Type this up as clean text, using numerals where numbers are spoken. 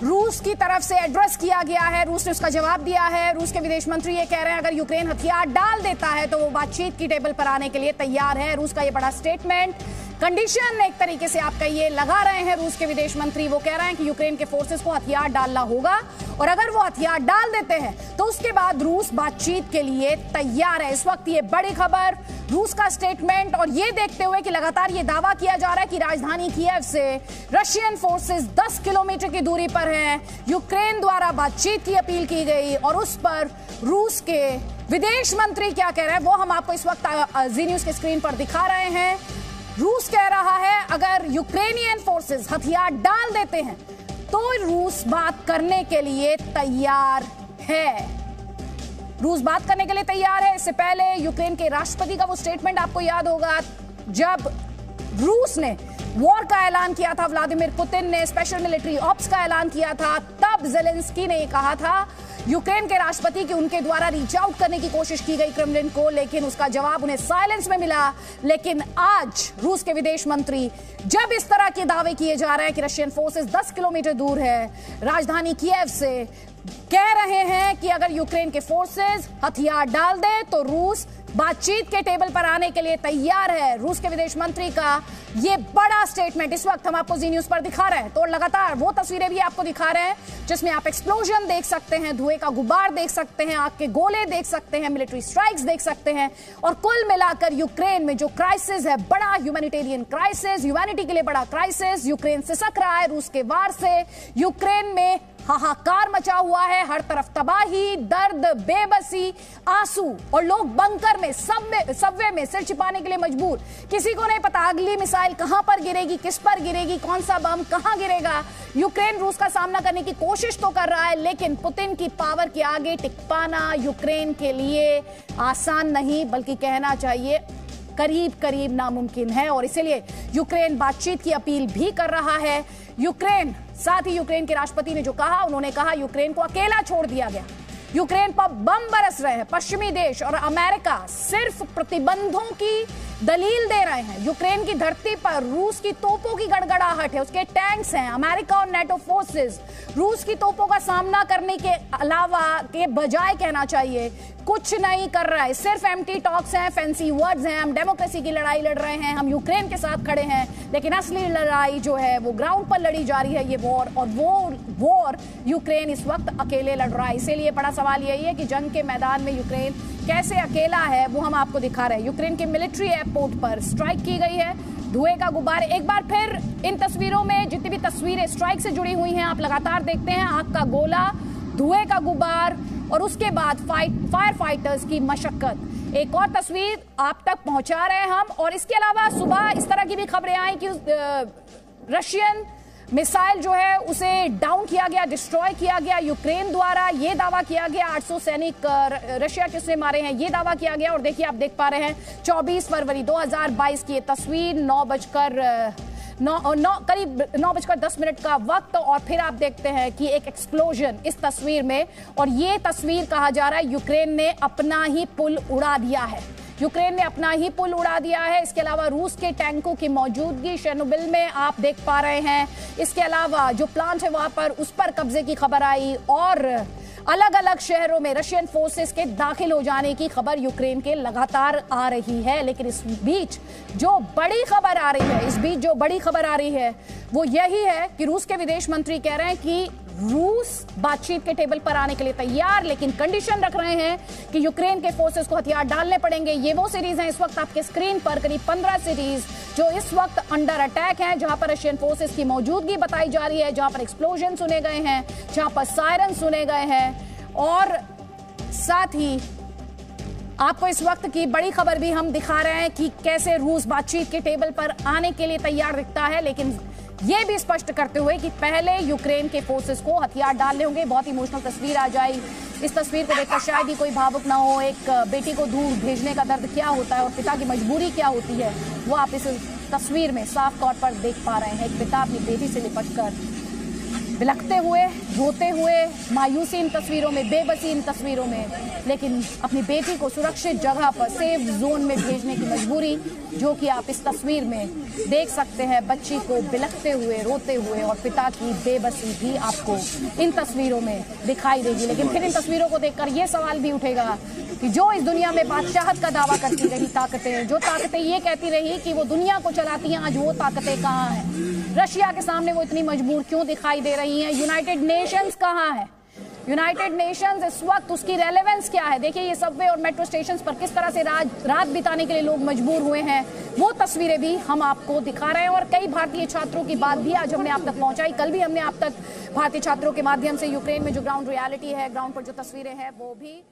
रूस की तरफ से एड्रेस किया गया है। रूस ने उसका जवाब दिया है। रूस के विदेश मंत्री ये कह रहे हैं अगर यूक्रेन हथियार डाल देता है तो वो बातचीत की टेबल पर आने के लिए तैयार है। रूस का ये बड़ा स्टेटमेंट, कंडीशन एक तरीके से आप कहिए लगा रहे हैं रूस के विदेश मंत्री। वो कह रहे हैं कि यूक्रेन के फोर्सेस को हथियार डालना होगा और अगर वो हथियार डाल देते हैं तो उसके बाद रूस बातचीत के लिए तैयार है। इस वक्त ये बड़ी खबर, रूस का स्टेटमेंट, और ये देखते हुए कि लगातार ये दावा किया जा रहा है कि राजधानी कीव से रशियन फोर्सेस 10 किलोमीटर की दूरी पर हैं। यूक्रेन द्वारा बातचीत की अपील की गई और उस पर रूस के विदेश मंत्री क्या कह रहे हैं वो हम आपको इस वक्त जी न्यूज के स्क्रीन पर दिखा रहे हैं। रूस कह रहा है अगर यूक्रेनियन फोर्सेस हथियार डाल देते हैं तो रूस बात करने के लिए तैयार है। रूस बात करने के लिए तैयार है। इससे पहले यूक्रेन के राष्ट्रपति का वो स्टेटमेंट आपको याद होगा, जब रूस ने वॉर का ऐलान किया था, व्लादिमीर पुतिन ने स्पेशल मिलिट्री ऑप्स का ऐलान किया था, तब जेलेंस्की ने कहा था यूक्रेन के राष्ट्रपति की उनके द्वारा रीच आउट करने की कोशिश की गई क्रेमलिन को, लेकिन उसका जवाब उन्हें साइलेंस में मिला। लेकिन आज रूस के विदेश मंत्री जब इस तरह के दावे किए जा रहे हैं कि रशियन फोर्सेस 10 किलोमीटर दूर है राजधानी कीव से, कह रहे हैं कि अगर यूक्रेन के फोर्सेस हथियार डाल दे तो रूस बातचीत के टेबल पर आने के लिए तैयार है। रूस के विदेश मंत्री का ये बड़ा स्टेटमेंट इस वक्त हम आपको जी न्यूज पर दिखा रहे हैं। तो लगातार वो तस्वीरें भी आपको दिखा रहे हैं जिसमें आप एक्सप्लोजन देख सकते हैं, धुएं का गुब्बार देख सकते हैं, आग के गोले देख सकते हैं, मिलिट्री स्ट्राइक्स देख सकते हैं। और कुल मिलाकर यूक्रेन में जो क्राइसिस है, बड़ा ह्यूमैनिटेरियन क्राइसिस, ह्यूमैनिटी के लिए बड़ा क्राइसिस, यूक्रेन सिसक रहा है रूस के वार से। यूक्रेन में हाहाकार मचा हुआ है, हर तरफ तबाही, दर्द, बेबसी, आंसू, और लोग बंकर में, सबवे में सिर छिपाने के लिए मजबूर। किसी को नहीं पता अगली मिसाइल कहां पर गिरेगी, किस पर गिरेगी, कौन सा बम कहां गिरेगा। यूक्रेन रूस का सामना करने की कोशिश तो कर रहा है, लेकिन पुतिन की पावर के आगे टिक पाना यूक्रेन के लिए आसान नहीं, बल्कि कहना चाहिए करीब करीब नामुमकिन है। और इसीलिए यूक्रेन बातचीत की अपील भी कर रहा है। यूक्रेन, साथ ही यूक्रेन के राष्ट्रपति ने जो कहा, उन्होंने कहा यूक्रेन को अकेला छोड़ दिया गया, यूक्रेन पर बम बरस रहे हैं पश्चिमी देश और अमेरिका सिर्फ प्रतिबंधों की दलील दे रहे हैं। यूक्रेन की धरती पर रूस की तोपों की गड़गड़ाहट है, उसके टैंक्स हैं, अमेरिका और नेटो फोर्सेस रूस की तोपों का सामना करने के अलावा, के बजाय कहना चाहिए, कुछ नहीं कर रहा है। सिर्फ एम्प्टी टॉक्स हैं, फैंसी वर्ड्स हैं, हम डेमोक्रेसी की लड़ाई लड़ रहे हैं, हम यूक्रेन के साथ खड़े हैं, लेकिन असली लड़ाई जो है वो ग्राउंड पर लड़ी जा रही है ये वॉर, और वो वॉर यूक्रेन इस वक्त अकेले लड़ रहा है। इसीलिए बड़ा सवाल यही है कि जंग के मैदान में यूक्रेन कैसे अकेला है, वो हम आपको दिखा रहे हैं। यूक्रेन के मिलिट्री एयरपोर्ट पर स्ट्राइक की गई है, धुएं का गुब्बार। एक बार फिर इन तस्वीरों में जितनी भी तस्वीरें स्ट्राइक से जुड़ी हुई हैं आप लगातार देखते हैं, आग का गोला, धुएं का गुब्बार और उसके बाद फायर फाइटर्स की मशक्कत। एक और तस्वीर आप तक पहुंचा रहे हैं हम। और इसके अलावा सुबह इस तरह की भी खबरें आई कि रशियन मिसाइल जो है उसे डाउन किया गया, डिस्ट्रॉय किया गया यूक्रेन द्वारा। ये दावा किया गया 800 सैनिक रशिया के उसने मारे हैं, ये दावा किया गया। और देखिए आप देख पा रहे हैं 24 फरवरी 2022 की ये तस्वीर, करीब 9:10 का वक्त। और फिर आप देखते हैं कि एक एक्सप्लोजन इस तस्वीर में, और ये तस्वीर कहा जा रहा है यूक्रेन ने अपना ही पुल उड़ा दिया है, यूक्रेन ने अपना ही पुल उड़ा दिया है। इसके अलावा रूस के टैंकों की मौजूदगी शेरनोबिल में आप देख पा रहे हैं। इसके अलावा जो प्लांट है वहां पर, उस पर कब्जे की खबर आई, और अलग अलग शहरों में रशियन फोर्सेस के दाखिल हो जाने की खबर यूक्रेन के लगातार आ रही है। लेकिन इस बीच जो बड़ी खबर आ रही है वो यही है कि रूस के विदेश मंत्री कह रहे हैं कि रूस बातचीत के टेबल पर आने के लिए तैयार, लेकिन कंडीशन रख रहे हैं कि यूक्रेन के फोर्सेस को हथियार डालने पड़ेंगे। ये वो सीरीज है इस वक्त आपके स्क्रीन पर, करीब 15 सीरीज जो इस वक्त अंडर अटैक हैं, जहां पर रशियन फोर्सेस की मौजूदगी बताई जा रही है, जहां पर एक्सप्लोजन सुने गए हैं, जहां पर सायरन सुने गए हैं। और साथ ही आपको इस वक्त की बड़ी खबर भी हम दिखा रहे हैं कि कैसे रूस बातचीत के टेबल पर आने के लिए तैयार दिखता है, लेकिन ये भी स्पष्ट करते हुए कि पहले यूक्रेन के फोर्सेस को हथियार डालने होंगे। बहुत इमोशनल तस्वीर आ जाए, इस तस्वीर को देखकर शायद ही कोई भावुक ना हो। एक बेटी को दूर भेजने का दर्द क्या होता है और पिता की मजबूरी क्या होती है, वो आप इस तस्वीर में साफ तौर पर देख पा रहे हैं। एक पिता अपनी बेटी से लिपटकर बिलखते हुए, रोते हुए, मायूसी इन तस्वीरों में, बेबसी इन तस्वीरों में, लेकिन अपनी बेटी को सुरक्षित जगह पर सेफ जोन में भेजने की मजबूरी, जो कि आप इस तस्वीर में देख सकते हैं। बच्ची को बिलखते हुए, रोते हुए, और पिता की बेबसी भी आपको इन तस्वीरों में दिखाई देगी। लेकिन फिर इन तस्वीरों को देखकर यह सवाल भी उठेगा कि जो इस दुनिया में बादशाहत का दावा करती रही ताकतें, जो ताकतें ये कहती रही कि वो दुनिया को चलाती हैं, आज वो ताकतें कहाँ हैं? रशिया के सामने वो इतनी मजबूर क्यों दिखाई दे रही हैं? यूनाइटेड नेशंस कहाँ है? यूनाइटेड नेशंस इस वक्त उसकी रेलेवेंस क्या है? देखिए, ये सबवे और मेट्रो स्टेशन पर किस तरह से रात बिताने के लिए लोग मजबूर हुए हैं, वो तस्वीरें भी हम आपको दिखा रहे हैं। और कई भारतीय छात्रों की बात भी आज हमने आप तक पहुंचाई। कल भी हमने आप तक भारतीय छात्रों के माध्यम से यूक्रेन में जो ग्राउंड रियलिटी है, ग्राउंड पर जो तस्वीरें हैं, वो भी